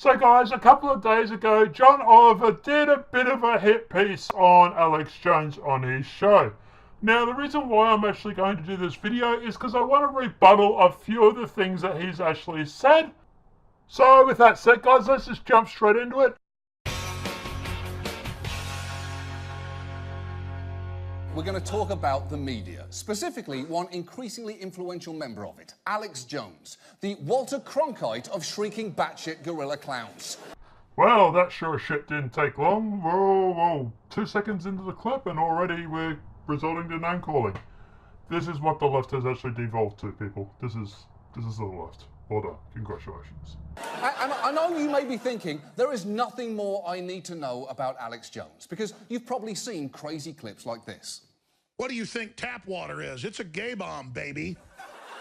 So guys, a couple of days ago, John Oliver did a bit of a hit piece on Alex Jones on his show. Now, the reason why I'm actually going to do this video is because I want to rebuttal a few of the things that he's actually said. So with that said, guys, let's just jump straight into it. We're going to talk about the media, specifically one increasingly influential member of it, Alex Jones, the Walter Cronkite of shrieking batshit gorilla clowns. Well, that sure as shit didn't take long. Whoa, 2 seconds into the clip and already we're resorting to name calling. This is what the left has actually devolved to, people. This is the left. Well done. Congratulations. And I know you may be thinking, there is nothing more I need to know about Alex Jones, because you've probably seen crazy clips like this. What do you think tap water is? It's a gay bomb, baby.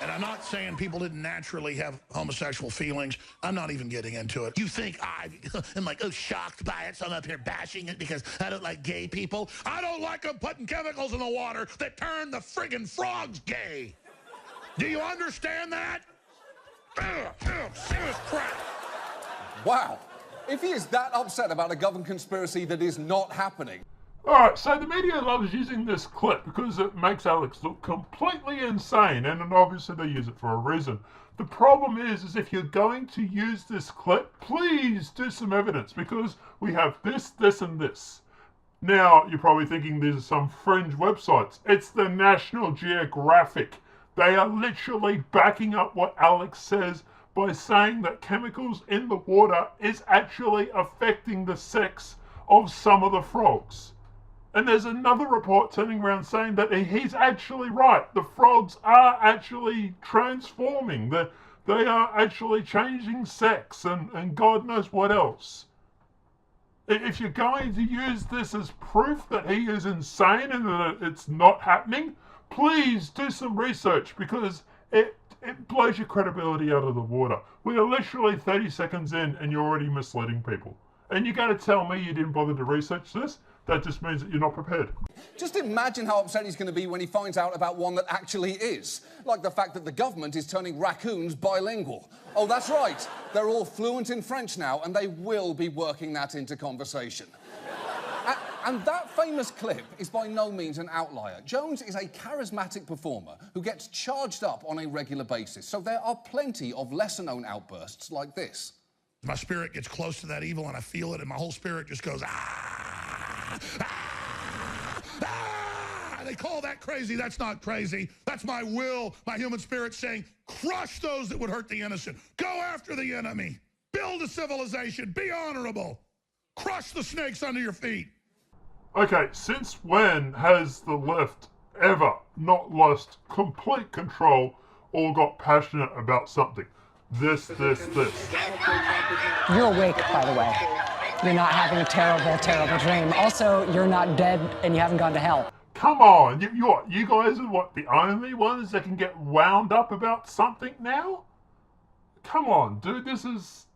And I'm not saying people didn't naturally have homosexual feelings. I'm not even getting into it. You think I am like, shocked by it, so I'm up here bashing it because I don't like gay people? I don't like them putting chemicals in the water that turn the friggin' frogs gay. Do you understand that? Serious crap. Wow. If he is that upset about a government conspiracy that is not happening. Alright, so the media loves using this clip because it makes Alex look completely insane, and then obviously they use it for a reason. The problem is if you're going to use this clip, please do some evidence, because we have this, this, and this. Now, you're probably thinking these are some fringe websites. It's the National Geographic. They are literally backing up what Alex says by saying that chemicals in the water is actually affecting the sex of some of the frogs. And there's another report turning around saying that he's actually right. The frogs are actually transforming. They are actually changing sex and God knows what else. If you're going to use this as proof that he is insane and that it's not happening, please do some research, because it blows your credibility out of the water. We are literally 30 seconds in and you're already misleading people. And you're going to tell me you didn't bother to research this? That just means that you're not prepared. Just imagine how upset he's going to be when he finds out about one that actually is. Like the fact that the government is turning raccoons bilingual. Oh, that's right. They're all fluent in French now, and they will be working that into conversation. And that famous clip is by no means an outlier. Jones is a charismatic performer who gets charged up on a regular basis, so there are plenty of lesser-known outbursts like this. My spirit gets close to that evil and I feel it, and my whole spirit just goes, They call that crazy. That's not crazy. That's my will, my human spirit saying, crush those that would hurt the innocent. Go after the enemy. Build a civilization. Be honorable. Crush the snakes under your feet. Okay, since when has the left ever not lost complete control or got passionate about something? This. You're awake, by the way. You're not having a terrible, terrible dream. Also, you're not dead and you haven't gone to hell. Come on, you guys are what, the only ones that can get wound up about something now? Come on, dude, this is...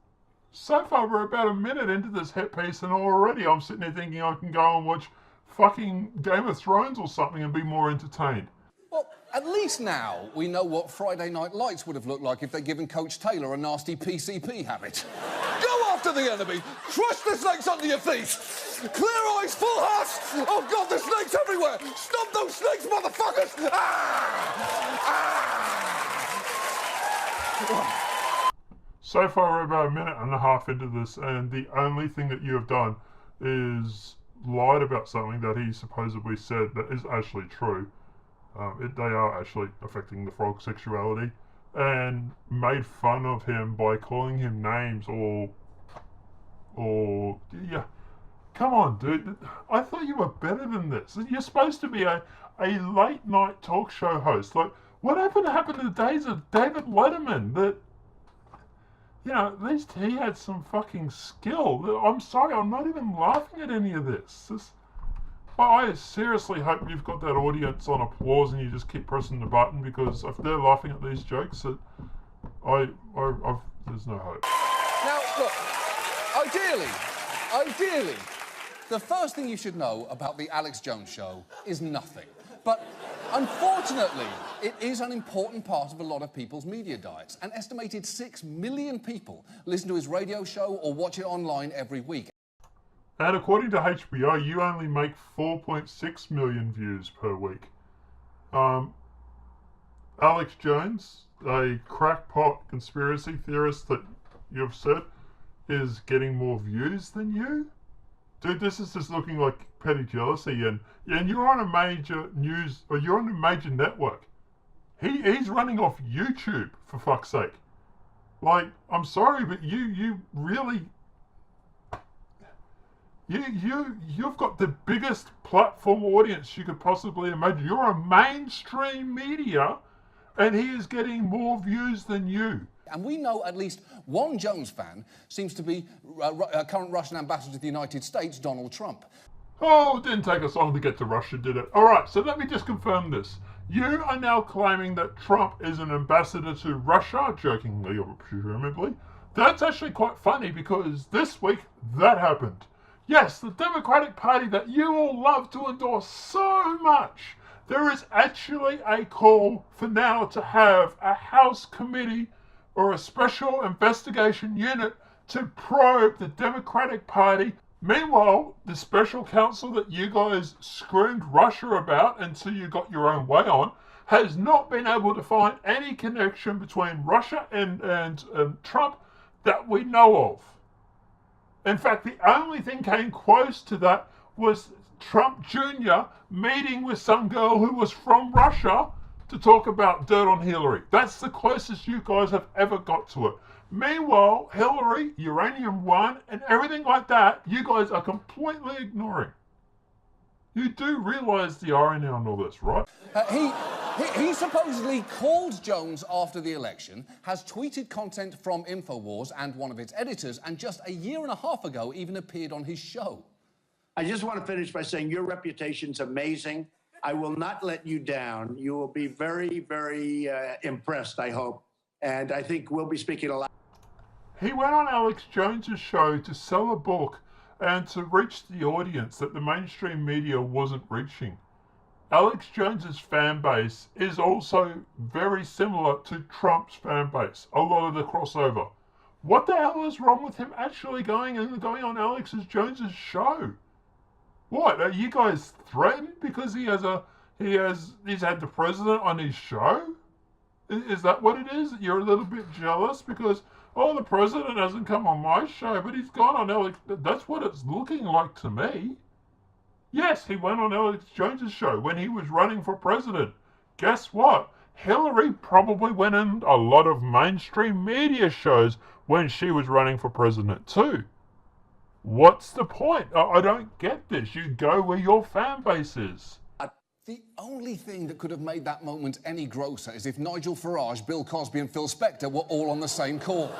So far, we're about a minute into this hit piece and already I'm sitting there thinking I can go and watch fucking Game of Thrones or something and be more entertained. Well, at least now we know what Friday Night Lights would have looked like if they'd given Coach Taylor a nasty PCP habit. Go after the enemy! Crush the snakes under your feet! Clear eyes, full hearts! Oh God, there's snakes everywhere! Stop those snakes, motherfuckers! So far, we're about a minute and a half into this, and the only thing that you have done is lied about something that he supposedly said that is actually true. They are actually affecting the frog sexuality, and made fun of him by calling him names or yeah. Come on, dude. I thought you were better than this. You're supposed to be a late night talk show host. Like, what happened to the days of David Letterman? That, you know, at least he had some fucking skill. I'm sorry, I'm not even laughing at any of this. I seriously hope you've got that audience on applause and you just keep pressing the button, because if they're laughing at these jokes, there's no hope. Now, look, ideally, the first thing you should know about the Alex Jones show is nothing. But Unfortunately, it is an important part of a lot of people's media diets. An estimated 6 million people listen to his radio show or watch it online every week. And according to HBO, you only make 4.6 million views per week. Alex Jones, a crackpot conspiracy theorist that you've said is getting more views than you? Dude, this is just looking like petty jealousy, and you're on a major news, or you're on a major network. He's running off YouTube, for fuck's sake. Like, I'm sorry, but you really... You've got the biggest platform audience you could possibly imagine. You're a mainstream media, and he is getting more views than you. And we know at least one Jones fan seems to be current Russian ambassador to the United States, Donald Trump. Oh, it didn't take us long to get to Russia, did it? All right, so let me just confirm this. You are now claiming that Trump is an ambassador to Russia, jokingly or presumably. That's actually quite funny because this week that happened. Yes, the Democratic Party that you all love to endorse so much. There is actually a call for now to have a House committee or a special investigation unit to probe the Democratic Party. Meanwhile, the special counsel that you guys screamed Russia about until you got your own way on has not been able to find any connection between Russia and Trump that we know of. In fact, the only thing came close to that was Trump Jr. meeting with some girl who was from Russia to talk about dirt on Hillary. That's the closest you guys have ever got to it. Meanwhile, Hillary, Uranium One, and everything like that, you guys are completely ignoring. You do realise the irony on all this, right? He supposedly called Jones after the election, has tweeted content from InfoWars and one of its editors, and just a year and a half ago even appeared on his show. I just want to finish by saying your reputation's amazing. I will not let you down. You will be very, very impressed, I hope. And I think we'll be speaking a lot. He went on Alex Jones's show to sell a book and to reach the audience that the mainstream media wasn't reaching. Alex Jones's fan base is also very similar to Trump's fan base. A lot of the crossover. What the hell is wrong with him actually going on Alex Jones's show? What, are you guys threatened because he's had the president on his show? Is that what it is? You're a little bit jealous because, oh, the president hasn't come on my show, but he's gone on Alex. That's what it's looking like to me. Yes, he went on Alex Jones's show when he was running for president. Guess what? Hillary probably went on a lot of mainstream media shows when she was running for president too. What's the point? I don't get this. You go where your fan base is. The only thing that could have made that moment any grosser is if Nigel Farage, Bill Cosby and Phil Spector were all on the same call.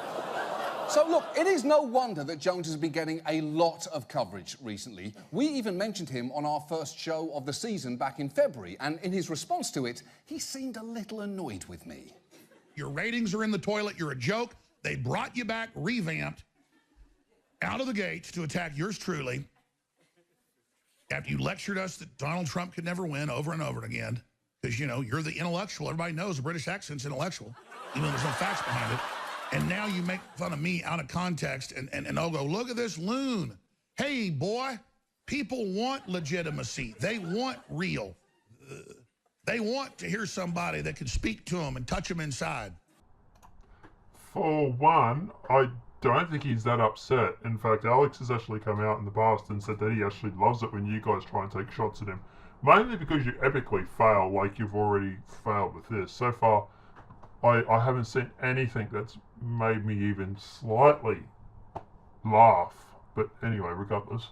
So look, it is no wonder that Jones has been getting a lot of coverage recently. We even mentioned him on our first show of the season back in February, and in his response to it, he seemed a little annoyed with me. Your ratings are in the toilet. You're a joke. They brought you back revamped out of the gates to attack yours truly after you lectured us that Donald Trump could never win over and over again because, you know, you're the intellectual. Everybody knows the British accent's intellectual, even though there's no facts behind it. And now you make fun of me out of context and I'll go, look at this loon. Hey, boy, people want legitimacy. They want real. They want to hear somebody that can speak to them and touch them inside. For one, I don't think he's that upset. In fact, Alex has actually come out in the past and said that he actually loves it when you guys try and take shots at him. Mainly because you epically fail like you've already failed with this. So far, I haven't seen anything that's made me even slightly laugh. But anyway, regardless.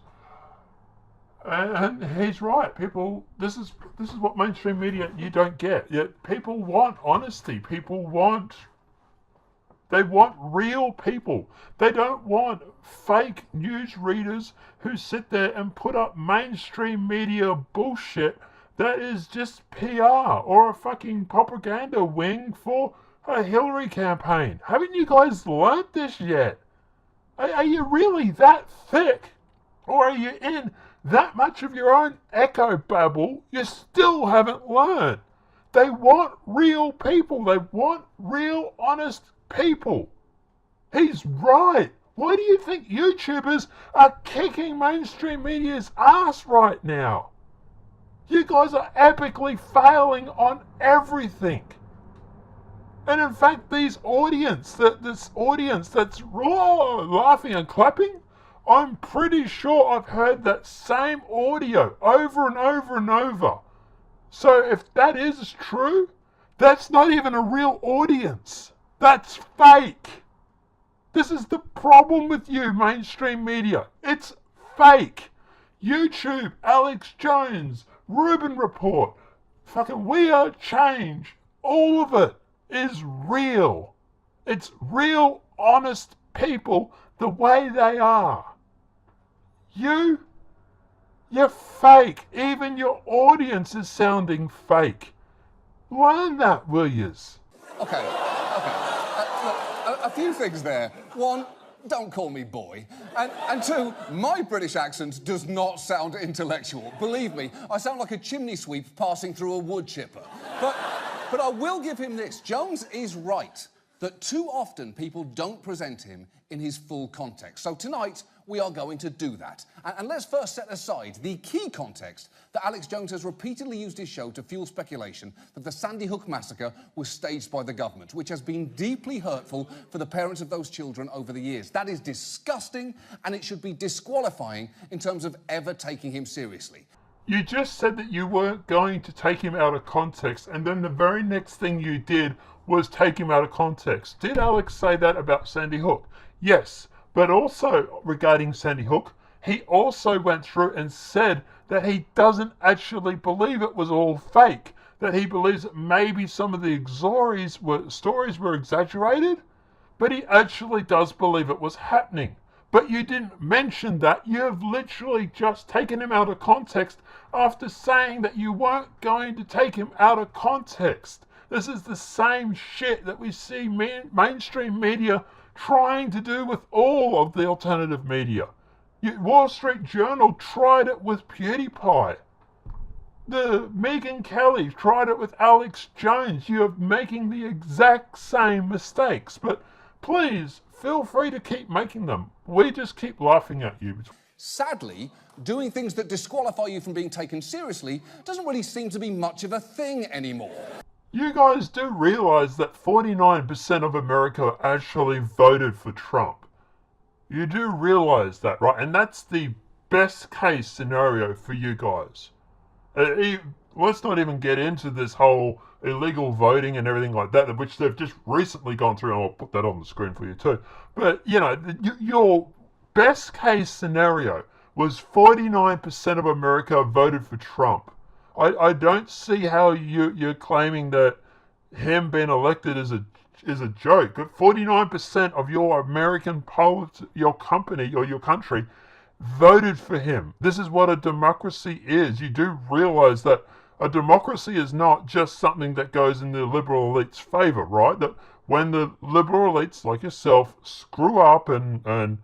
And he's right. People, this is what mainstream media you don't get. Yet people want honesty. They want real people. They don't want fake news readers who sit there and put up mainstream media bullshit that is just PR or a fucking propaganda wing for a Hillary campaign. Haven't you guys learned this yet? Are you really that thick? Or are you in that much of your own echo babble you still haven't learned? They want real people. They want real, honest people. He's right. Why do you think YouTubers are kicking mainstream media's ass right now? You guys are epically failing on everything. And in fact, this audience that's laughing and clapping, I'm pretty sure I've heard that same audio over and over and over. So if that is true, that's not even a real audience. That's fake. This is the problem with you, mainstream media. It's fake. YouTube, Alex Jones, Rubin Report, fucking We Are Change, all of it is real. It's real, honest people the way they are. You're fake. Even your audience is sounding fake. Learn that, will yous? Okay. Look, a few things there. One, don't call me boy. And two, my British accent does not sound intellectual. Believe me, I sound like a chimney sweep passing through a wood chipper. But I will give him this. Jones is right that too often people don't present him in his full context. So tonight, we are going to do that. And let's first set aside the key context that Alex Jones has repeatedly used his show to fuel speculation that the Sandy Hook massacre was staged by the government, which has been deeply hurtful for the parents of those children over the years. That is disgusting, and it should be disqualifying in terms of ever taking him seriously. You just said that you weren't going to take him out of context, and then the very next thing you did was take him out of context. Did Alex say that about Sandy Hook? Yes, but also regarding Sandy Hook, he also went through and said that he doesn't actually believe it was all fake, that he believes that maybe some of the stories were exaggerated, but he actually does believe it was happening. But you didn't mention that. You've literally just taken him out of context after saying that you weren't going to take him out of context. This is the same shit that we see mainstream media trying to do with all of the alternative media. Wall Street Journal tried it with PewDiePie. The Megyn Kelly tried it with Alex Jones. You're making the exact same mistakes. But please, feel free to keep making them. We just keep laughing at you. Sadly, doing things that disqualify you from being taken seriously doesn't really seem to be much of a thing anymore. You guys do realize that 49% of America actually voted for Trump. You do realize that, right? And that's the best case scenario for you guys. Let's not even get into this whole illegal voting and everything like that, which they've just recently gone through, and I'll put that on the screen for you too. But, you know, your best case scenario was 49% of America voted for Trump. I don't see how you're claiming that him being elected is a joke. 49% of your American your company or your country voted for him. This is what a democracy is. You do realize that a democracy is not just something that goes in the liberal elite's favor, right? That when the liberal elites like yourself screw up and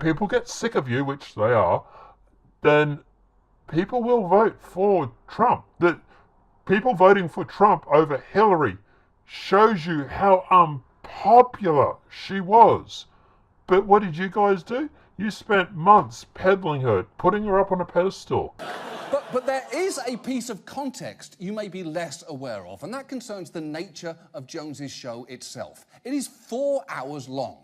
people get sick of you, which they are, then people will vote for Trump. That people voting for Trump over Hillary shows you how unpopular she was. But what did you guys do? You spent months peddling her, putting her up on a pedestal. But there is a piece of context you may be less aware of, and that concerns the nature of Jones's show itself. It is 4 hours long.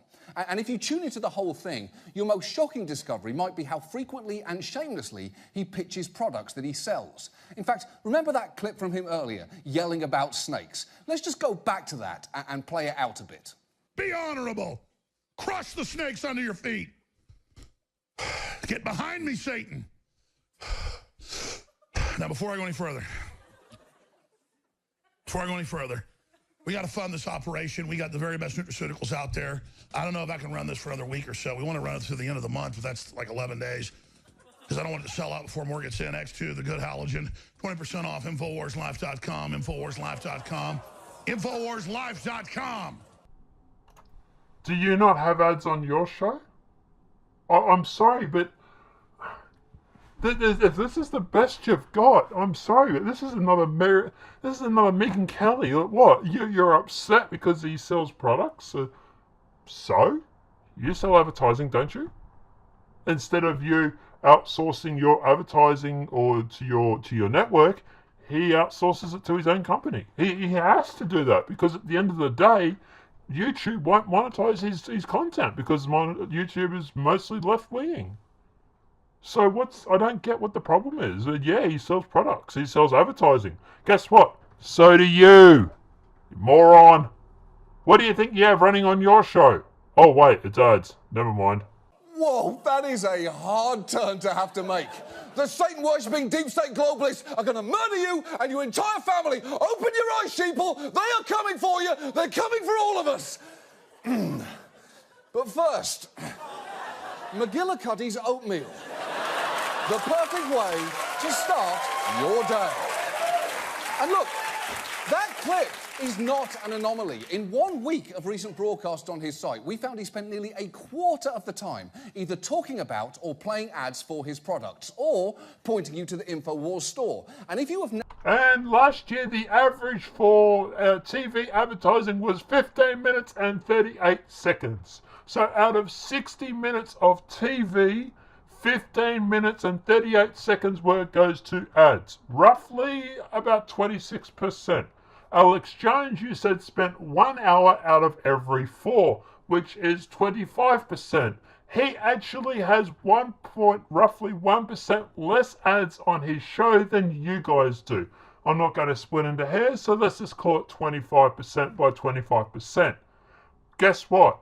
And if you tune into the whole thing, your most shocking discovery might be how frequently and shamelessly he pitches products that he sells. In fact, remember that clip from him earlier, yelling about snakes? Let's just go back to that and play it out a bit. Be honorable. Crush the snakes under your feet. Get behind me, Satan. Now, before I go any further, we got to fund this operation. We got the very best nutraceuticals out there. I don't know if I can run this for another week or so. We want to run it through the end of the month, but that's like 11 days. Because I don't want it to sell out before more gets in. X2, the good halogen. 20% off, InfoWarsLife.com, InfoWarsLife.com, InfoWarsLife.com. Do you not have ads on your show? I'm sorry, but If this is the best you've got, I'm sorry, but this is another Megan Kelly. What? You're upset because he sells products? So? You sell advertising, don't you? Instead of you outsourcing your advertising or to your network, he outsources it to his own company. He has to do that because at the end of the day, YouTube won't monetize his content because YouTube is mostly left-wing. So I don't get what the problem is. Yeah, he sells products. He sells advertising. Guess what? So do you moron. What do you think you have running on your show? Oh, wait, it's ads. Never mind. Whoa, that is a hard turn to have to make. The Satan-worshipping deep state globalists are going to murder you and your entire family. Open your eyes, sheeple. They are coming for you. They're coming for all of us. But first, McGillicuddy's oatmeal. The perfect way to start your day. And look, that clip is not an anomaly. In 1 week of recent broadcasts on his site, we found he spent nearly a quarter of the time either talking about or playing ads for his products, or pointing you to the InfoWars store. And if you have And last year, the average for TV advertising was 15 minutes and 38 seconds. So out of 60 minutes of TV, 15 minutes and 38 seconds goes to ads. Roughly about 26%. Alex Jones, you said, spent 1 hour out of every 4, which is 25%. He actually has roughly 1% less ads on his show than you guys do. I'm not going to split into hairs, so let's just call it 25% by 25%. Guess what?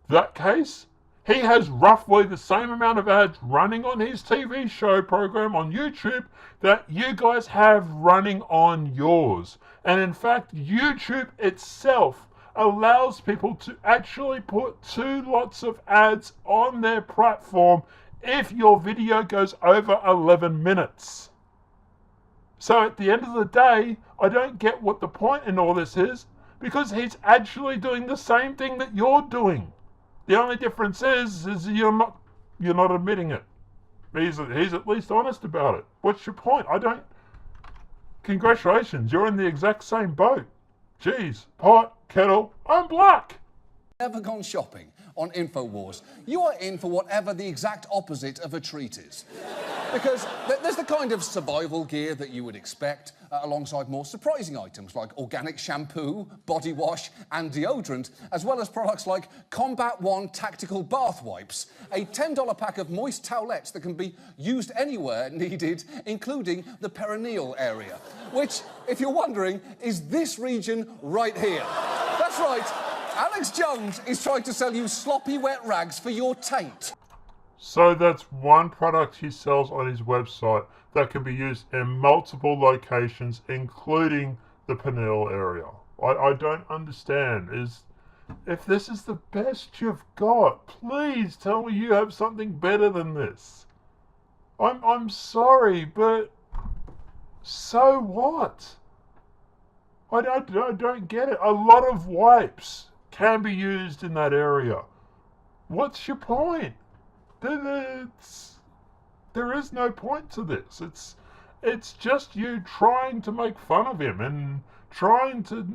That case, he has roughly the same amount of ads running on his TV show program on YouTube that you guys have running on yours. And in fact, YouTube itself allows people to actually put 2 lots of ads on their platform if your video goes over 11 minutes. So at the end of the day, I don't get what the point in all this is, because he's actually doing the same thing that you're doing. The only difference is you're not admitting it. He's at least honest about it. What's your point? Congratulations, you're in the exact same boat. Jeez, pot, kettle, I'm black. never gone shopping on InfoWars, you are in for whatever the exact opposite of a treat is. Because there's the kind of survival gear that you would expect, alongside more surprising items like organic shampoo, body wash, and deodorant, as well as products like Combat One Tactical Bath Wipes, a $10 pack of moist towelettes that can be used anywhere needed, including the perineal area, which, if you're wondering, is this region right here. That's right, Alex Jones is trying to sell you sloppy wet rags for your taint. So that's one product he sells on his website that can be used in multiple locations, including the pineal area. I don't understand. If this is the best you've got, please tell me you have something better than this. I'm sorry, but so what? I don't get it. A lot of wipes can be used in that area. What's your point? There is no point to this. It's just you trying to make fun of him and trying to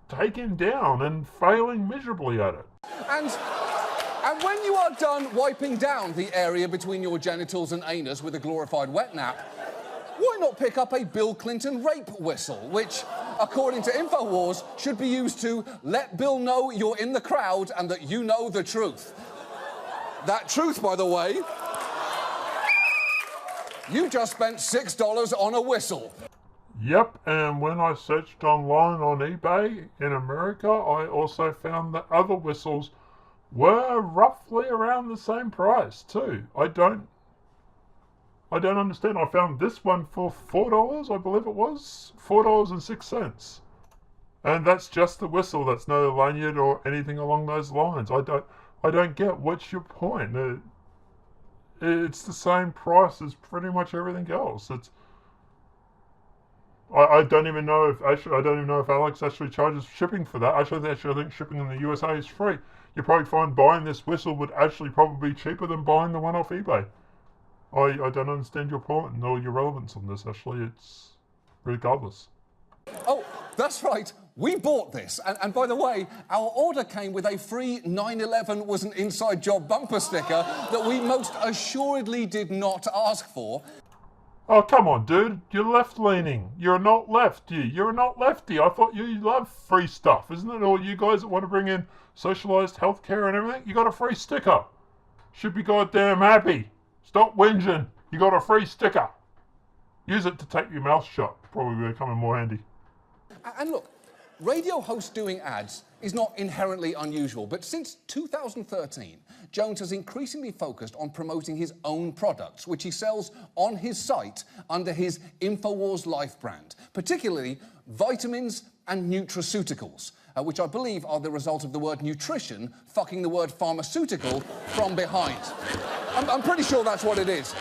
take him down and failing miserably at it. And when you are done wiping down the area between your genitals and anus with a glorified wet nap, why not pick up a Bill Clinton rape whistle, which, according to InfoWars, should be used to let Bill know you're in the crowd and that you know the truth. That truth, by the way, you just spent $6 on a whistle. Yep, and when I searched online on eBay in America, I also found that other whistles were roughly around the same price too. I don't understand. I found this one for $4, I believe it was, $4.06. And that's just the whistle. That's no lanyard or anything along those lines. I don't get what's your point. It's the same price as pretty much everything else. I don't even know if Alex actually charges shipping for that. I think shipping in the USA is free. You probably find buying this whistle would actually probably be cheaper than buying the one off eBay. I don't understand your point and all your relevance on this, Ashley. It's regardless. Oh, that's right. We bought this. And by the way, our order came with a free 9/11 was an inside job bumper sticker that we most assuredly did not ask for. Oh, come on, dude. You're left-leaning. You're not lefty. You're not lefty. I thought you love free stuff. Isn't it all you guys that want to bring in socialised healthcare and everything? You got a free sticker. Should be goddamn happy. Stop whinging. You got a free sticker. Use it to tape your mouth shut. Probably becoming more handy. And look, radio hosts doing ads is not inherently unusual, but since 2013, Jones has increasingly focused on promoting his own products, which he sells on his site under his InfoWars Life brand, particularly vitamins and nutraceuticals, which I believe are the result of the word nutrition fucking the word pharmaceutical from behind. I'm pretty sure that's what it is.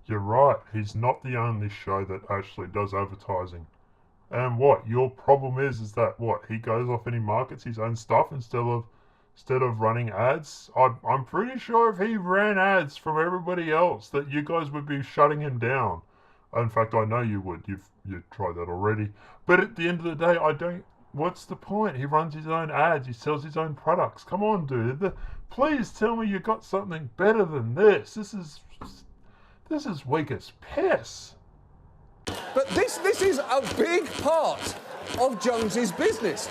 You're right. He's not the only show that actually does advertising. And what your problem is that what he goes off and he markets his own stuff instead of running ads. I'm pretty sure if he ran ads from everybody else, that you guys would be shutting him down. In fact, I know you would. You've tried that already. But at the end of the day, I don't. What's the point? He runs his own ads. He sells his own products. Come on, dude. Please tell me you got something better than this. This is weak as piss. But this is a big part of Jones's business.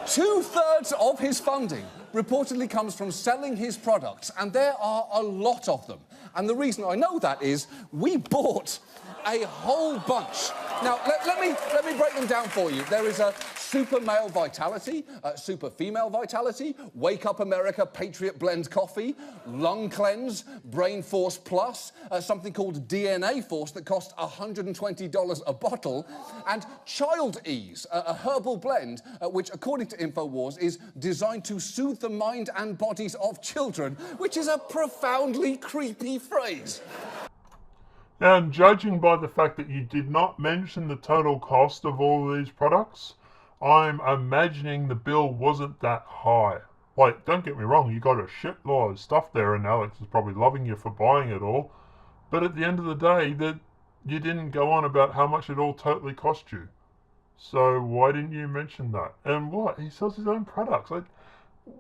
2/3 of his funding reportedly comes from selling his products, and there are a lot of them. And the reason I know that is we bought a whole bunch. Now, let me break them down for you. There is a Super Male Vitality, Super Female Vitality, Wake Up America Patriot Blend Coffee, Lung Cleanse, Brain Force Plus, something called DNA Force that costs $120 a bottle, and Child Ease, a herbal blend which, according to InfoWars, is designed to soothe the mind and bodies of children, which is a profoundly creepy phrase. And judging by the fact that you did not mention the total cost of all of these products, I'm imagining the bill wasn't that high. Like, don't get me wrong, you got a shitload of stuff there and Alex is probably loving you for buying it all. But at the end of the day, that you didn't go on about how much it all totally cost you. So why didn't you mention that? And what? He sells his own products. Like,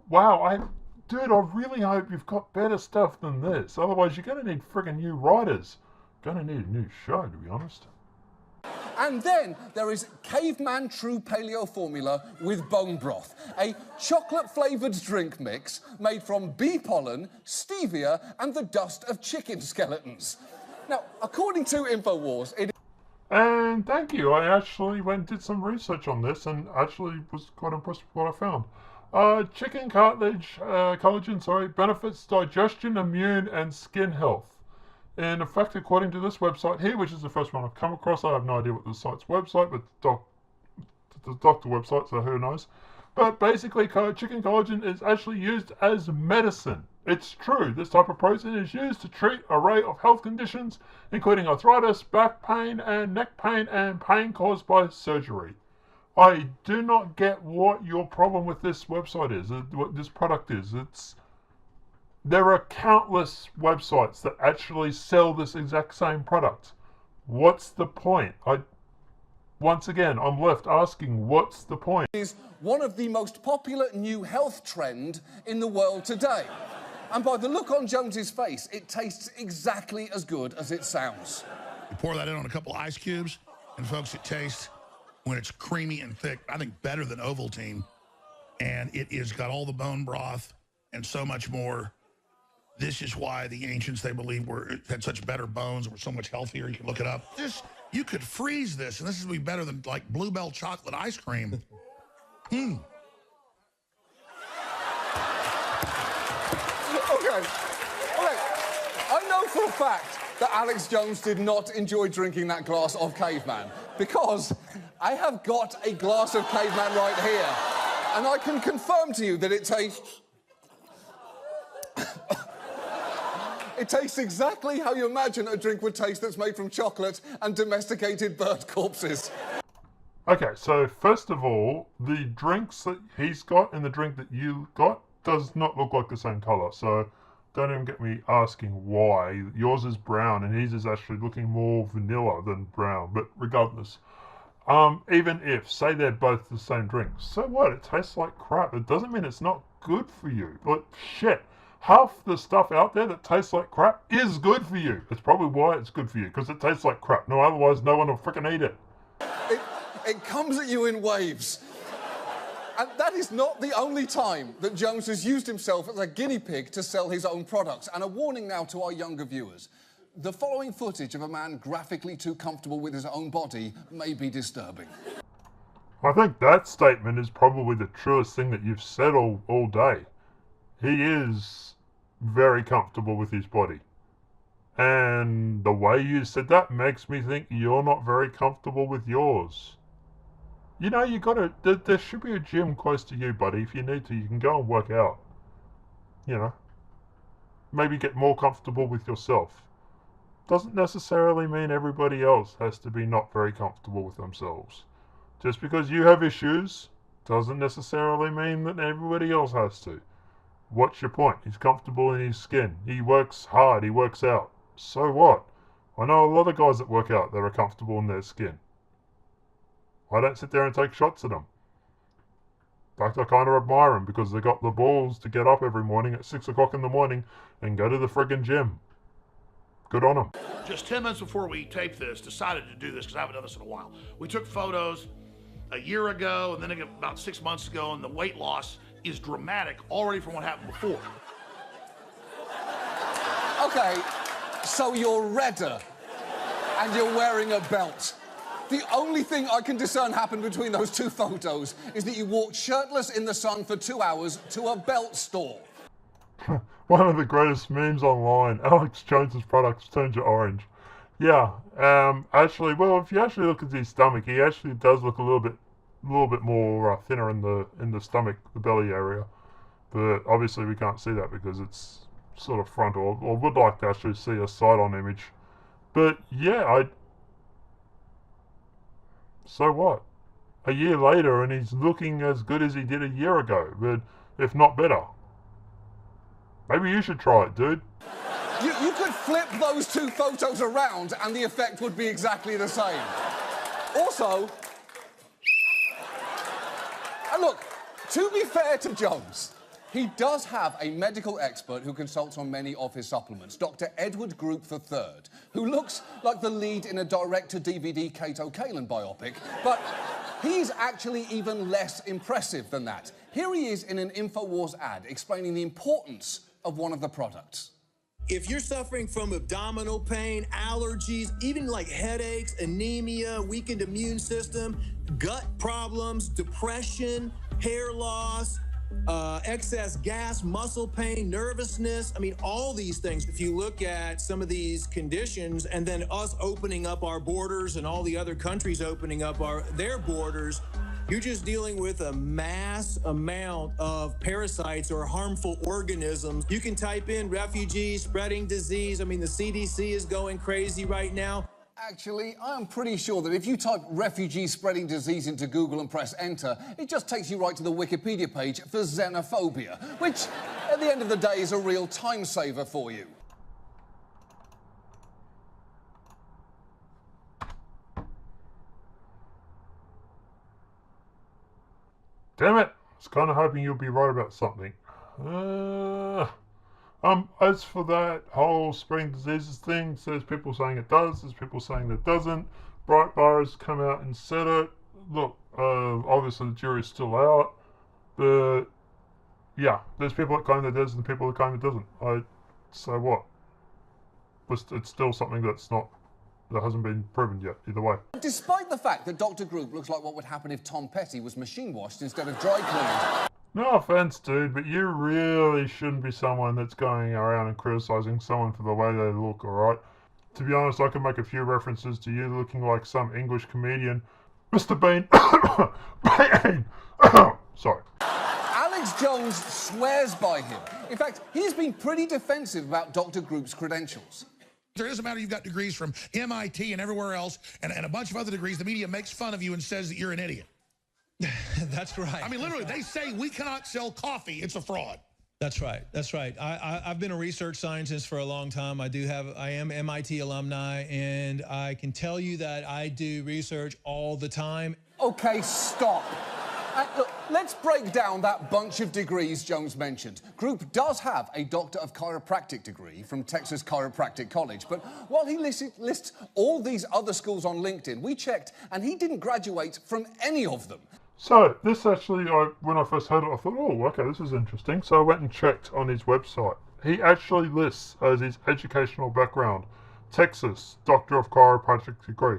wow, dude, I really hope you've got better stuff than this. Otherwise, you're going to need friggin' new writers. Gonna need a new show, to be honest. And then there is Caveman True Paleo Formula with bone broth, a chocolate-flavoured drink mix made from bee pollen, stevia, and the dust of chicken skeletons. Now, according to InfoWars, it... And thank you. I actually went and did some research on this and actually was quite impressed with what I found. Chicken collagen, benefits digestion, immune, and skin health. And in fact, according to this website here, which is the first one I've come across, I have no idea what the site's website, but the doctor website, so who knows. But basically, chicken collagen is actually used as medicine. It's true. This type of protein is used to treat an array of health conditions, including arthritis, back pain, and neck pain, and pain caused by surgery. I do not get what your problem with this website is, what this product is. There are countless websites that actually sell this exact same product. What's the point? Once again, I'm left asking, what's the point? Is one of the most popular new health trend in the world today. And by the look on Jones's face, it tastes exactly as good as it sounds. You pour that in on a couple of ice cubes, and folks, it tastes, when it's creamy and thick, I think better than Ovaltine. And it is got all the bone broth and so much more. This is why the ancients, they believe, had such better bones and were so much healthier. You can look it up. You could freeze this, and this would be better than, like, Bluebell chocolate ice cream. Okay. I know for a fact that Alex Jones did not enjoy drinking that glass of Caveman, because I have got a glass of Caveman right here, and I can confirm to you that it tastes... It tastes exactly how you imagine a drink would taste that's made from chocolate and domesticated bird corpses. Okay, so first of all, the drinks that he's got and the drink that you got does not look like the same colour. So don't even get me asking why. Yours is brown and his is actually looking more vanilla than brown. But regardless, even if, say they're both the same drink, so what? It tastes like crap. It doesn't mean it's not good for you. But shit, half the stuff out there that tastes like crap is good for you. That's probably why it's good for you, because it tastes like crap. No, otherwise no one will freaking eat it. It comes at you in waves. And that is not the only time that Jones has used himself as a guinea pig to sell his own products. And a warning now to our younger viewers. The following footage of a man graphically too comfortable with his own body may be disturbing. I think that statement is probably the truest thing that you've said all day. He is very comfortable with his body. And the way you said that makes me think you're not very comfortable with yours. You know, there should be a gym close to you, buddy. If you need to, you can go and work out. You know, maybe get more comfortable with yourself. Doesn't necessarily mean everybody else has to be not very comfortable with themselves. Just because you have issues doesn't necessarily mean that everybody else has to. What's your point? He's comfortable in his skin. He works hard. He works out. So what? I know a lot of guys that work out that are comfortable in their skin. I don't sit there and take shots at them. In fact, I kind of admire them because they got the balls to get up every morning at 6 o'clock in the morning and go to the friggin' gym. Good on them. Just 10 minutes before we taped this, decided to do this because I haven't done this in a while. We took photos a year ago and then about 6 months ago, and the weight loss is dramatic already from what happened before. Okay, so you're redder and you're wearing a belt. The only thing I can discern happened between those two photos is that you walked shirtless in the sun for 2 hours to a belt store. One of the greatest memes online. Alex Jones's products turns you orange. Yeah, actually, well, if you actually look at his stomach, he actually does look a little bit more thinner in the stomach, the belly area. But obviously we can't see that because it's sort of frontal. I would like to actually see a side-on image. But yeah, so what? A year later and he's looking as good as he did a year ago, but if not better. Maybe you should try it, dude. You could flip those two photos around and the effect would be exactly the same. Also, and look, to be fair to Jones, he does have a medical expert who consults on many of his supplements, Dr. Edward Group III, who looks like the lead in a direct-to-DVD Kato Kaelin biopic, but he's actually even less impressive than that. Here he is in an InfoWars ad explaining the importance of one of the products. If you're suffering from abdominal pain, allergies, even like headaches, anemia, weakened immune system, gut problems, depression, hair loss, excess gas, muscle pain, nervousness, I mean, all these things. If you look at some of these conditions and then us opening up our borders and all the other countries opening up their borders, you're just dealing with a mass amount of parasites or harmful organisms. You can type in refugees spreading disease. I mean, the CDC is going crazy right now. Actually, I'm pretty sure that if you type refugee spreading disease into Google and press enter, it just takes you right to the Wikipedia page for xenophobia, which, at the end of the day, is a real time saver for you. Damn it! I was kind of hoping you'd be right about something. As for that whole spreading diseases thing, there's people saying it does, there's people saying that it doesn't. Breitbart has come out and said it. Look, obviously the jury's still out, but yeah, there's people that claim that it does and people that claim it doesn't. So what? It's still something that hasn't been proven yet, either way. Despite the fact that Dr. Group looks like what would happen if Tom Petty was machine washed instead of dry cleaned. No offense, dude, but you really shouldn't be someone that's going around and criticizing someone for the way they look, alright? To be honest, I can make a few references to you looking like some English comedian. Mr. Bean. Bean! Sorry. Alex Jones swears by him. In fact, he's been pretty defensive about Dr. Group's credentials. It doesn't matter you've got degrees from MIT and everywhere else and a bunch of other degrees. The media makes fun of you and says that you're an idiot. That's right. I mean, literally, they say we cannot sell coffee. It's a fraud. That's right. That's right. I've been a research scientist for a long time. I am MIT alumni, and I can tell you that I do research all the time. Okay, stop. Look, let's break down that bunch of degrees Jones mentioned. Group does have a Doctor of Chiropractic degree from Texas Chiropractic College, but while he lists all these other schools on LinkedIn, we checked and he didn't graduate from any of them. So this actually, when I first heard it, I thought, oh, okay, this is interesting. So I went and checked on his website. He actually lists as his educational background, Texas Doctor of Chiropractic degree,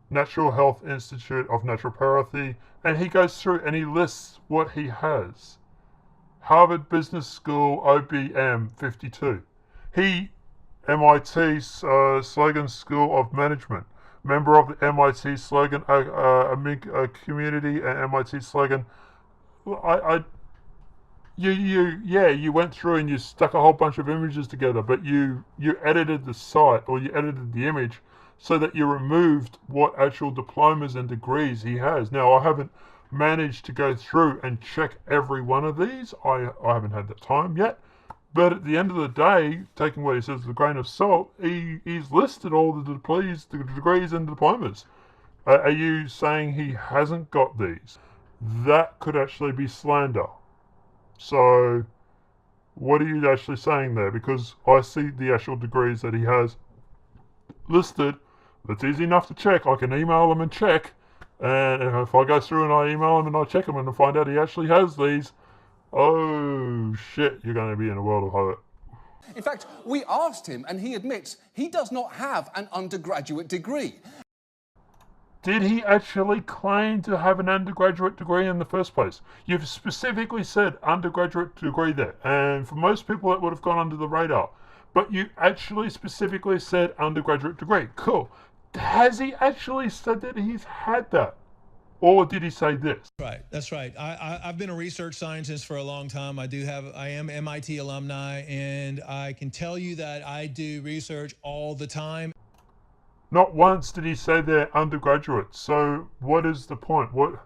Natural Health Institute of Naturopathy, and he goes through and he lists what he has. Harvard Business School OBM 52. MIT Slogan School of Management. Member of the MIT Slogan community and MIT Slogan. You went through and you stuck a whole bunch of images together, but you edited the site, or you edited the image so that you removed what actual diplomas and degrees he has. Now, I haven't managed to go through and check every one of these. I haven't had the time yet. But at the end of the day, taking what he says with a grain of salt, he's listed all the degrees and diplomas. Are you saying he hasn't got these? That could actually be slander. So, what are you actually saying there? Because I see the actual degrees that he has listed. It's easy enough to check. I can email him and check. And if I go through and I email him and I check him and I find out he actually has these, oh shit, you're going to be in a world of hurt. In fact, we asked him and he admits he does not have an undergraduate degree. Did he actually claim to have an undergraduate degree in the first place? You've specifically said undergraduate degree there, and for most people that would have gone under the radar. But you actually specifically said undergraduate degree. Cool. Has he actually said that he's had that? Or did he say this? Right. That's right. I've been a research scientist for a long time. I am MIT alumni, and I can tell you that I do research all the time. Not once did he say they're undergraduates. So what is the point? What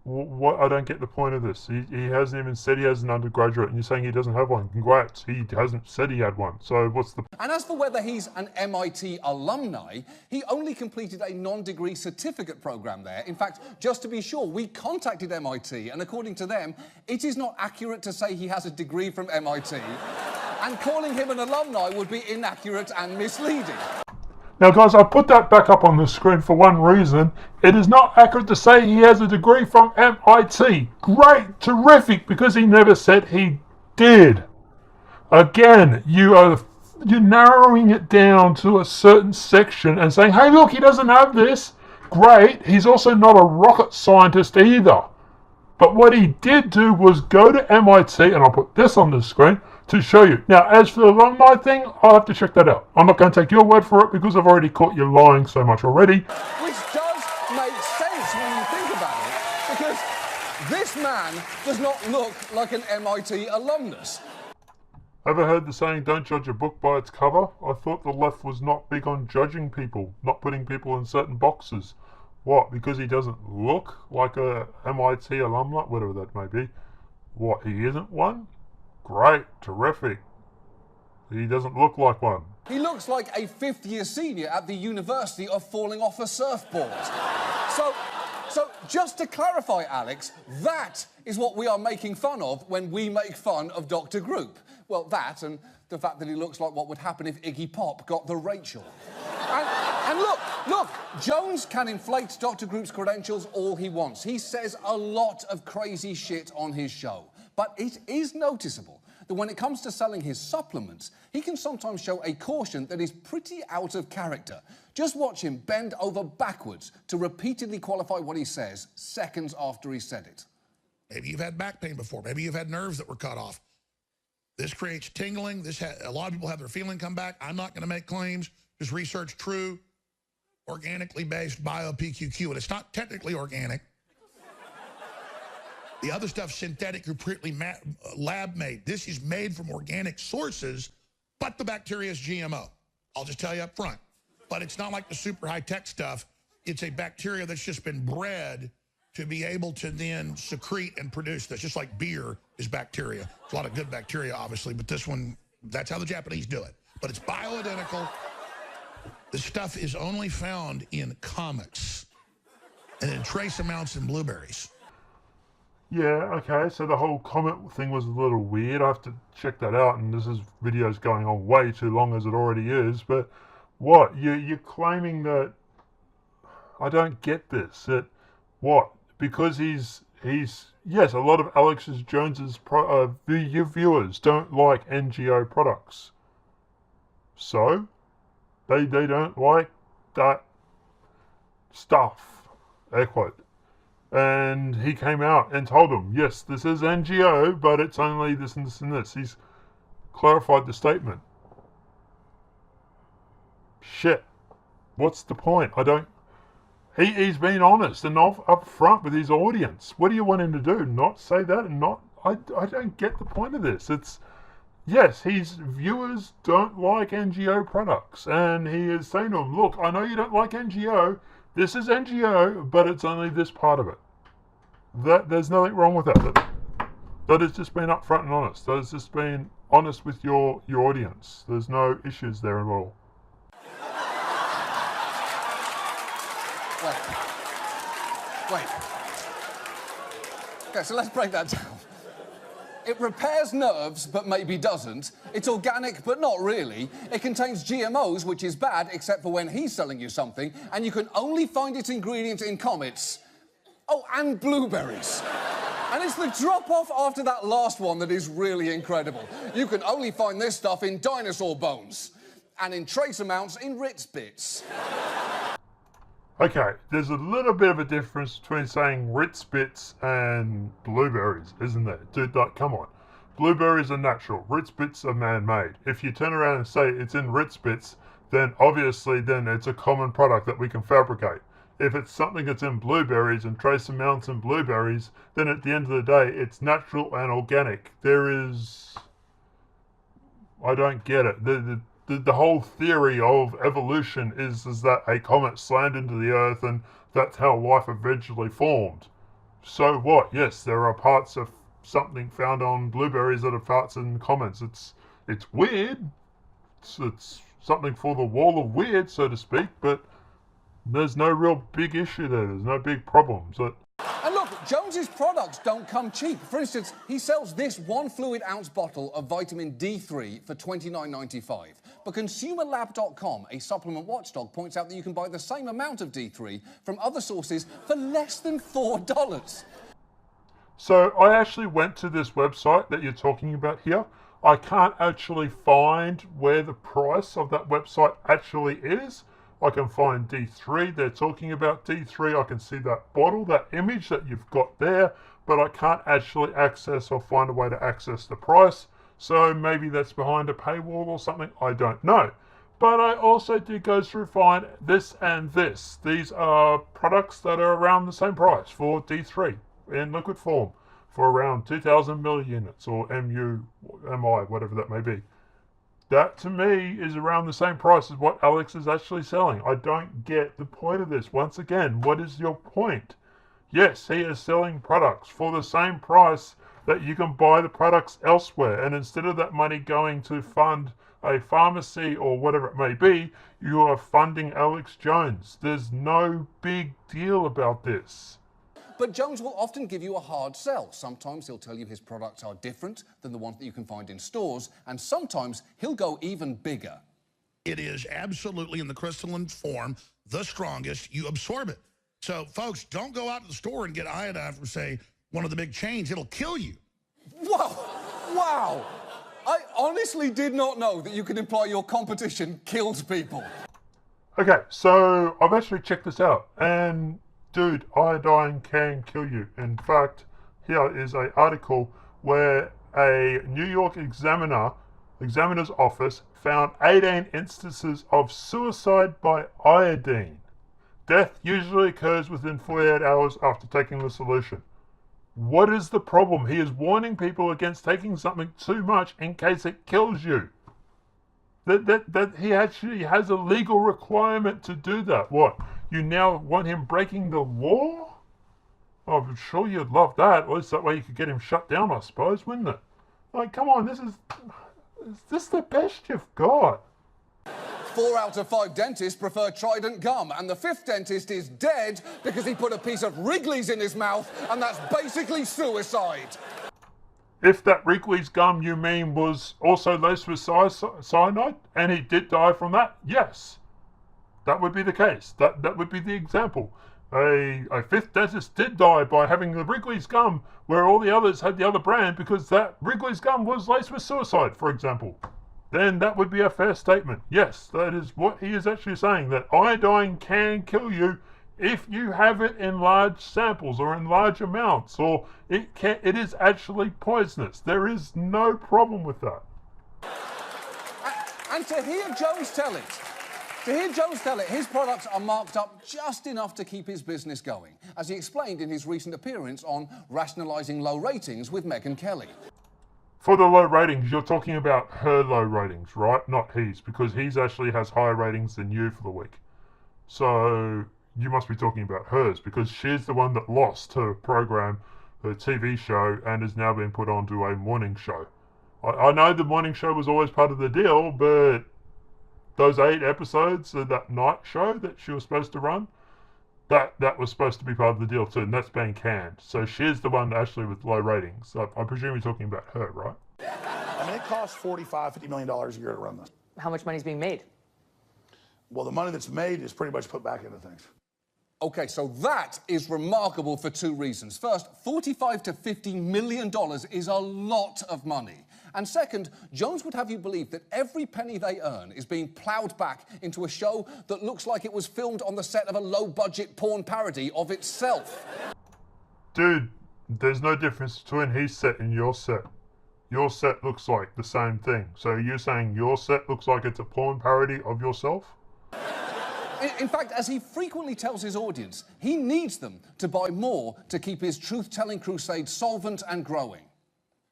I don't get the point of this. He hasn't even said he has an undergraduate, and you're saying he doesn't have one. Congrats. He hasn't said he had one. So what's the... And as for whether he's an MIT alumni, he only completed a non-degree certificate program there. In fact, just to be sure, we contacted MIT, and according to them, it is not accurate to say he has a degree from MIT, and calling him an alumni would be inaccurate and misleading. Now, guys, I put that back up on the screen for one reason. It is not accurate to say he has a degree from MIT. Great, terrific, because he never said he did. Again, you're narrowing it down to a certain section and saying, hey, look, he doesn't have this. Great, he's also not a rocket scientist either. But what he did do was go to MIT, and I'll put this on the screen, to show you. Now, as for the alumni thing, I'll have to check that out. I'm not going to take your word for it because I've already caught you lying so much already. Which does make sense when you think about it, because this man does not look like an MIT alumnus. Ever heard the saying, don't judge a book by its cover? I thought the left was not big on judging people, not putting people in certain boxes. What, because he doesn't look like a MIT alumni, whatever that may be? What, he isn't one? Great, terrific. He doesn't look like one. He looks like a fifth-year senior at the University of falling off a surfboard. So just to clarify, Alex, that is what we are making fun of when we make fun of Dr. Group. Well, that and the fact that he looks like what would happen if Iggy Pop got the Rachel. And look, Jones can inflate Dr. Group's credentials all he wants. He says a lot of crazy shit on his show. But it is noticeable that when it comes to selling his supplements, he can sometimes show a caution that is pretty out of character. Just watch him bend over backwards to repeatedly qualify what he says seconds after he said it. Maybe you've had back pain before. Maybe you've had nerves that were cut off. This creates tingling. A lot of people have their feeling come back. I'm not going to make claims. Just research true, organically based bio-PQQ. And it's not technically organic. The other stuff's synthetic, completely lab-made. This is made from organic sources, but the bacteria is GMO. I'll just tell you up front. But it's not like the super high-tech stuff. It's a bacteria that's just been bred to be able to then secrete and produce this, just like beer is bacteria. There's a lot of good bacteria, obviously, but this one, that's how the Japanese do it. But it's bioidentical. This stuff is only found in comets and in trace amounts in blueberries. Yeah, okay, so the whole comet thing was a little weird. I have to check that out, and this video's going on way too long as it already is, but what? You're claiming that... I don't get this. That what? Because he's yes, a lot of Alex Jones's viewers don't like NGO products. So they don't like that stuff, air quote. And he came out and told them, yes, this is NGO, but it's only this and this and this. He's clarified the statement. Shit. What's the point? I don't... He's been honest and up front with his audience. What do you want him to do? Not say that and not... I don't get the point of this. It's... Yes, his viewers don't like NGO products. And he is saying to them, look, I know you don't like NGO. This is NGO, but it's only this part of it. There's nothing wrong with that. That has just been upfront and honest. That has just been honest with your audience. There's no issues there at all. Wait. Okay, so let's break that down. It repairs nerves, but maybe doesn't. It's organic, but not really. It contains GMOs, which is bad, except for when he's selling you something, and you can only find its ingredients in comets. Oh, and blueberries. And it's the drop-off after that last one that is really incredible. You can only find this stuff in dinosaur bones, and in trace amounts in Ritz bits. Okay, there's a little bit of a difference between saying Ritz bits and blueberries, isn't there? Dude, like, come on. Blueberries are natural. Ritz bits are man-made. If you turn around and say it's in Ritz bits, then obviously then it's a common product that we can fabricate. If it's something that's in blueberries and trace amounts in blueberries, then at the end of the day, it's natural and organic. There is... I don't get it. The whole theory of evolution is that a comet slammed into the Earth and that's how life eventually formed. So what? Yes, there are parts of something found on blueberries that are parts in comets. It's weird. It's something for the wall of weird, so to speak, but there's no real big issue there. There's no big problems. And look, Jones's products don't come cheap. For instance, he sells this 1 fluid ounce bottle of vitamin D3 for $29.95. But ConsumerLab.com, a supplement watchdog, points out that you can buy the same amount of D3 from other sources for less than $4. So I actually went to this website that you're talking about here. I can't actually find where the price of that website actually is. I can find D3, they're talking about D3, I can see that bottle, that image that you've got there, but I can't actually access or find a way to access the price. So maybe that's behind a paywall or something, I don't know. But I also did go through find this and this. These are products that are around the same price for D3 in liquid form for around 2,000 milliunits or MI, whatever that may be. That, to me, is around the same price as what Alex is actually selling. I don't get the point of this. Once again, what is your point? Yes, he is selling products for the same price that you can buy the products elsewhere. And instead of that money going to fund a pharmacy or whatever it may be, you are funding Alex Jones. There's no big deal about this. But Jones will often give you a hard sell. Sometimes he'll tell you his products are different than the ones that you can find in stores, and sometimes he'll go even bigger. It is absolutely in the crystalline form, the strongest. You absorb it. So, folks, don't go out to the store and get iodine from, say, one of the big chains. It'll kill you. Whoa! Wow! I honestly did not know that you could imply your competition kills people. Okay, so I've actually checked this out, and dude, iodine can kill you. In fact, here is an article where a New York examiner's office found 18 instances of suicide by iodine. Death usually occurs within 48 hours after taking the solution. What is the problem? He is warning people against taking something too much in case it kills you. That he actually has a legal requirement to do that. What? You now want him breaking the law? I'm sure you'd love that. At least that way you could get him shut down, I suppose, wouldn't it? Like, come on, is this the best you've got? 4 out of 5 dentists prefer Trident gum, and the 5th dentist is dead because he put a piece of Wrigley's in his mouth, and that's basically suicide. If that Wrigley's gum you mean was also laced with cyanide, and he did die from that, yes, that would be the case. That would be the example. A 5th dentist did die by having the Wrigley's gum where all the others had the other brand because that Wrigley's gum was laced with suicide, for example. Then that would be a fair statement. Yes, that is what he is actually saying, that iodine can kill you if you have it in large samples or in large amounts, or it is actually poisonous. There is no problem with that. And to hear Jones tell it, his products are marked up just enough to keep his business going, as he explained in his recent appearance on Rationalising Low Ratings with Megyn Kelly. For the low ratings, you're talking about her low ratings, right? Not his, because his actually has higher ratings than you for the week. So you must be talking about hers, because she's the one that lost her program, her TV show, and has now been put onto a morning show. I know the morning show was always part of the deal, but those 8 episodes of that night show that she was supposed to run, that was supposed to be part of the deal too, and that's been canned. So she's the one actually with low ratings. I presume you're talking about her, right? I mean, it costs $45-50 million a year to run this. How much money is being made? Well, the money that's made is pretty much put back into things. Okay, so that is remarkable for 2 reasons. First, $45 to $50 million is a lot of money. And second, Jones would have you believe that every penny they earn is being ploughed back into a show that looks like it was filmed on the set of a low-budget porn parody of itself. Dude, there's no difference between his set and your set. Your set looks like the same thing. So you're saying your set looks like it's a porn parody of yourself? In fact, as he frequently tells his audience, he needs them to buy more to keep his truth-telling crusade solvent and growing.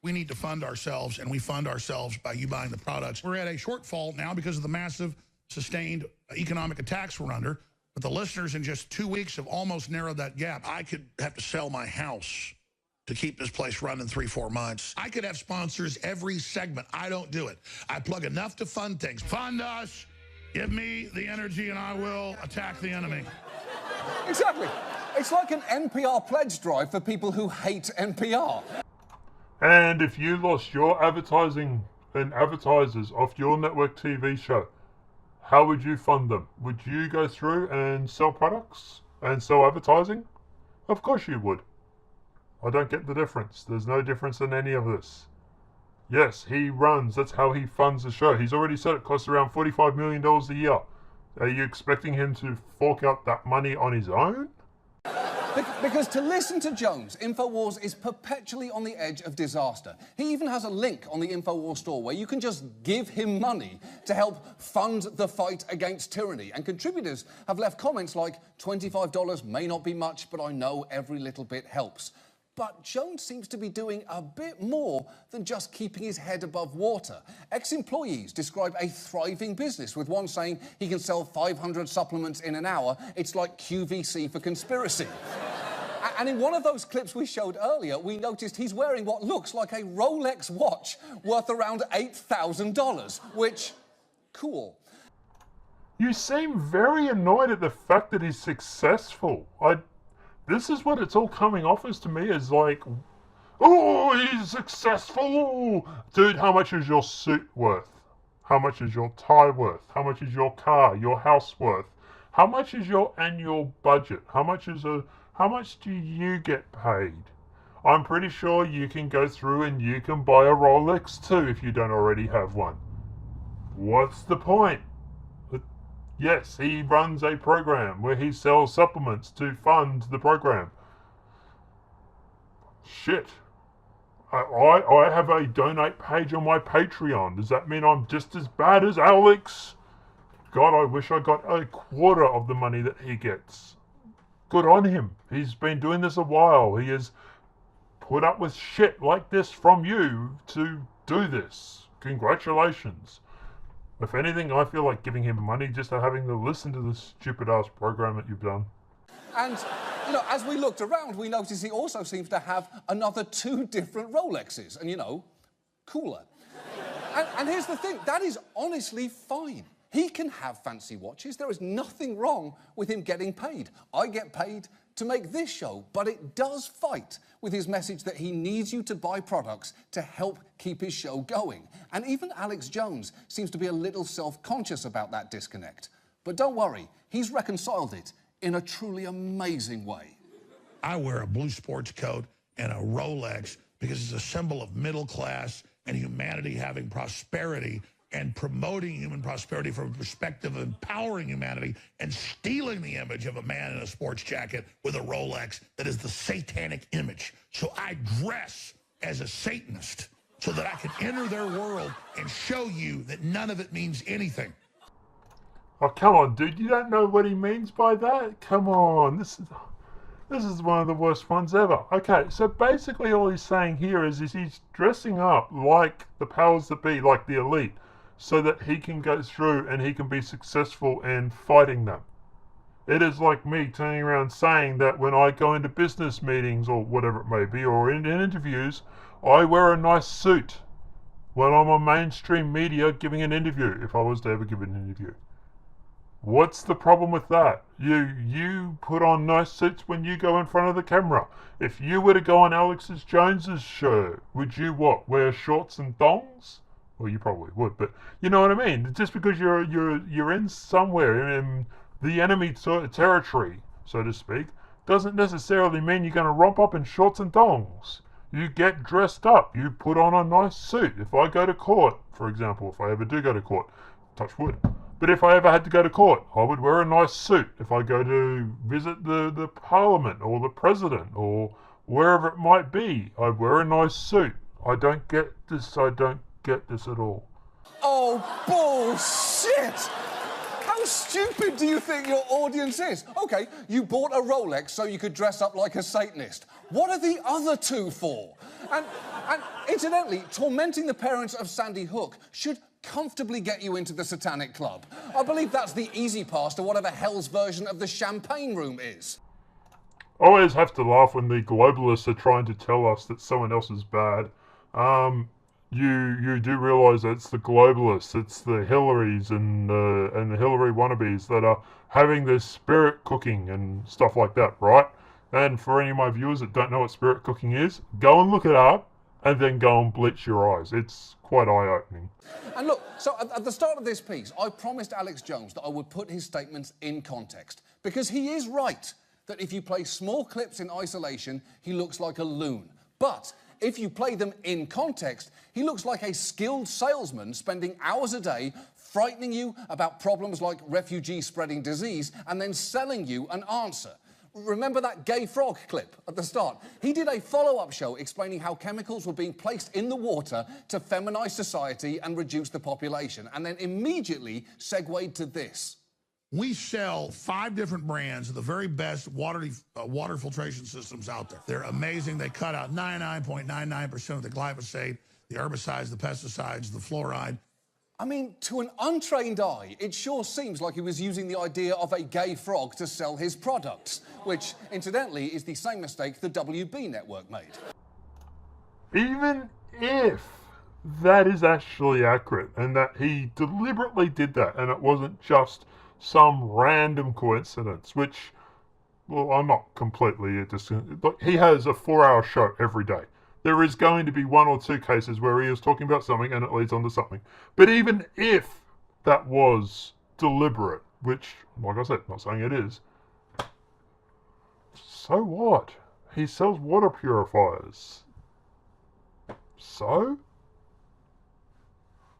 We need to fund ourselves, and we fund ourselves by you buying the products. We're at a shortfall now because of the massive, sustained economic attacks we're under. But the listeners in just 2 weeks have almost narrowed that gap. I could have to sell my house to keep this place running 3-4 months. I could have sponsors every segment. I don't do it. I plug enough to fund things. Fund us. Give me the energy, and I will attack the enemy. Exactly. It's like an NPR pledge drive for people who hate NPR. And if you lost your advertising and advertisers off your network TV show, how would you fund them? Would you go through and sell products and sell advertising? Of course you would. I don't get the difference. There's no difference in any of this. Yes, he runs. That's how he funds the show. He's already said it costs around $45 million a year. Are you expecting him to fork out that money on his own? Because to listen to Jones, InfoWars is perpetually on the edge of disaster. He even has a link on the InfoWars store where you can just give him money to help fund the fight against tyranny. And contributors have left comments like, $25 may not be much, but I know every little bit helps. But Jones seems to be doing a bit more than just keeping his head above water. Ex-employees describe a thriving business, with one saying he can sell 500 supplements in an hour. It's like QVC for conspiracy. And in one of those clips we showed earlier, we noticed he's wearing what looks like a Rolex watch worth around $8,000, which, cool. You seem very annoyed at the fact that he's successful. This is what it's all coming off as to me, as like, oh, he's successful. Dude, how much is your suit worth? How much is your tie worth? How much is your car, your house worth? How much is your annual budget? How much do you get paid? I'm pretty sure you can go through and you can buy a Rolex too if you don't already have one. What's the point? Yes, he runs a program where he sells supplements to fund the program. Shit. I have a donate page on my Patreon. Does that mean I'm just as bad as Alex? God, I wish I got a quarter of the money that he gets. Good on him. He's been doing this a while. He has put up with shit like this from you to do this. Congratulations. If anything, I feel like giving him money just for having to listen to this stupid-ass program that you've done. And you know, as we looked around, we noticed he also seems to have another 2 different Rolexes, and, you know, cooler. And here's the thing, that is honestly fine. He can have fancy watches. There is nothing wrong with him getting paid. I get paid to make this show, but it does fight with his message that he needs you to buy products to help keep his show going. And even Alex Jones seems to be a little self-conscious about that disconnect. But don't worry, he's reconciled it in a truly amazing way. I wear a blue sports coat and a Rolex because it's a symbol of middle class and humanity having prosperity and promoting human prosperity from a perspective of empowering humanity and stealing the image of a man in a sports jacket with a Rolex that is the satanic image. So I dress as a Satanist so that I can enter their world and show you that none of it means anything. Oh, come on, dude. You don't know what he means by that? Come on. This is one of the worst ones ever. Okay, so basically all he's saying here is he's dressing up like the powers that be, like the elite, so that he can go through and he can be successful in fighting them. It is like me turning around saying that when I go into business meetings or whatever it may be, or in interviews, I wear a nice suit when I'm on mainstream media giving an interview, if I was to ever give an interview. What's the problem with that? You put on nice suits when you go in front of the camera. If you were to go on Alex Jones's show, would you what? Wear shorts and thongs? Well, you probably would, but you know what I mean. Just because you're in somewhere in the enemy territory, so to speak, doesn't necessarily mean you're going to romp up in shorts and thongs. You get dressed up. You put on a nice suit. If I go to court, for example, if I ever do go to court, touch wood. But if I ever had to go to court, I would wear a nice suit. If I go to visit the parliament or the president or wherever it might be, I'd wear a nice suit. I don't get this at all. Oh, bullshit! How stupid do you think your audience is? Okay, you bought a Rolex so you could dress up like a Satanist. What are the other 2 for? And incidentally, tormenting the parents of Sandy Hook should comfortably get you into the Satanic Club. I believe that's the easy pass to whatever hell's version of the champagne room is. I always have to laugh when the globalists are trying to tell us that someone else is bad. You do realise that it's the globalists, it's the Hillarys and the Hillary wannabes that are having this spirit cooking and stuff like that, right? And for any of my viewers that don't know what spirit cooking is, go and look it up and then go and bleach your eyes. It's quite eye-opening. And look, so at the start of this piece, I promised Alex Jones that I would put his statements in context, because he is right that if you play small clips in isolation, he looks like a loon. But if you play them in context, he looks like a skilled salesman spending hours a day frightening you about problems like refugees spreading disease and then selling you an answer. Remember that gay frog clip at the start? He did a follow-up show explaining how chemicals were being placed in the water to feminize society and reduce the population, and then immediately segued to this. We sell 5 different brands of the very best water filtration systems out there. They're amazing. They cut out 99.99% of the glyphosate, the herbicides, the pesticides, the fluoride. I mean, to an untrained eye, it sure seems like he was using the idea of a gay frog to sell his products, which, incidentally, is the same mistake the WB network made. Even if that is actually accurate and that he deliberately did that and it wasn't just some random coincidence, which, well, I'm not completely but he has a 4-hour show every day. There is going to be 1 or 2 cases where he is talking about something and it leads on to something. But even if that was deliberate, which, like I said, not saying it is, so what? He sells water purifiers. So?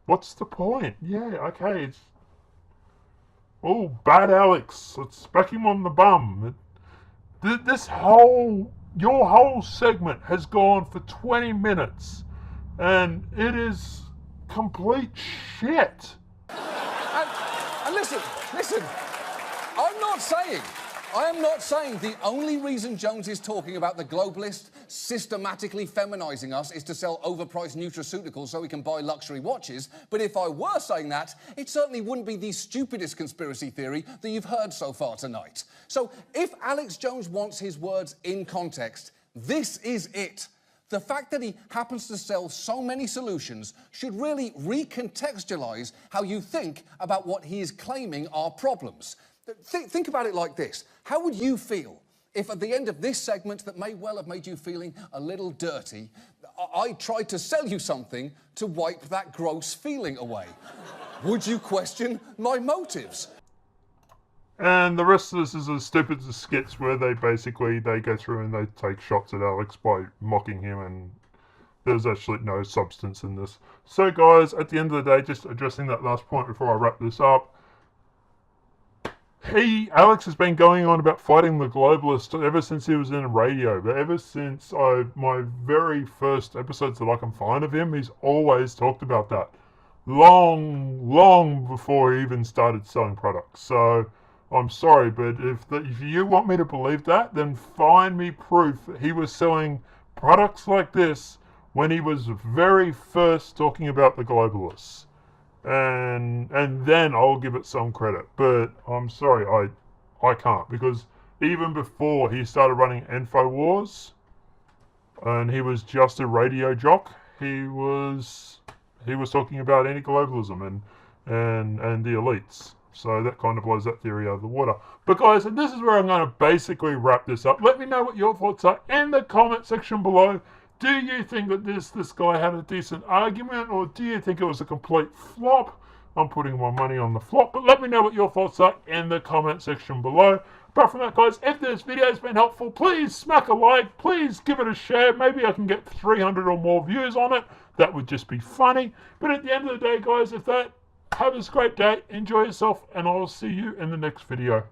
What's the point? Yeah, okay, it's... Oh, bad Alex. Let's smack him on the bum. Your whole segment has gone for 20 minutes. And it is complete shit. And listen, I'm not saying I am not saying the only reason Jones is talking about the globalists systematically feminizing us is to sell overpriced nutraceuticals so we can buy luxury watches, but if I were saying that, it certainly wouldn't be the stupidest conspiracy theory that you've heard so far tonight. So if Alex Jones wants his words in context, this is it. The fact that he happens to sell so many solutions should really recontextualize how you think about what he is claiming are problems. Think about it like this. How would you feel if at the end of this segment that may well have made you feeling a little dirty, I tried to sell you something to wipe that gross feeling away? Would you question my motives? And the rest of this is as stupid as skits where they go through and they take shots at Alex by mocking him, and there's actually no substance in this. So guys, at the end of the day, just addressing that last point before I wrap this up, Alex has been going on about fighting the globalists ever since he was in radio. But ever since my very first episodes that I can find of him, he's always talked about that. Long before he even started selling products. So I'm sorry, but if you want me to believe that, then find me proof that he was selling products like this when he was very first talking about the globalists. And then I'll give it some credit. But I'm sorry, I can't, because even before he started running InfoWars and he was just a radio jock, he was talking about anti-globalism and the elites. So that kind of blows that theory out of the water. But guys, and this is where I'm going to basically wrap this up. Let me know what your thoughts are in the comment section below. Do you think that this guy had a decent argument, or do you think it was a complete flop? I'm putting my money on the flop, but let me know what your thoughts are in the comment section below. Apart from that, guys, if this video has been helpful, please smack a like, please give it a share. Maybe I can get 300 or more views on it. That would just be funny. But at the end of the day, guys, have a great day, enjoy yourself, and I'll see you in the next video.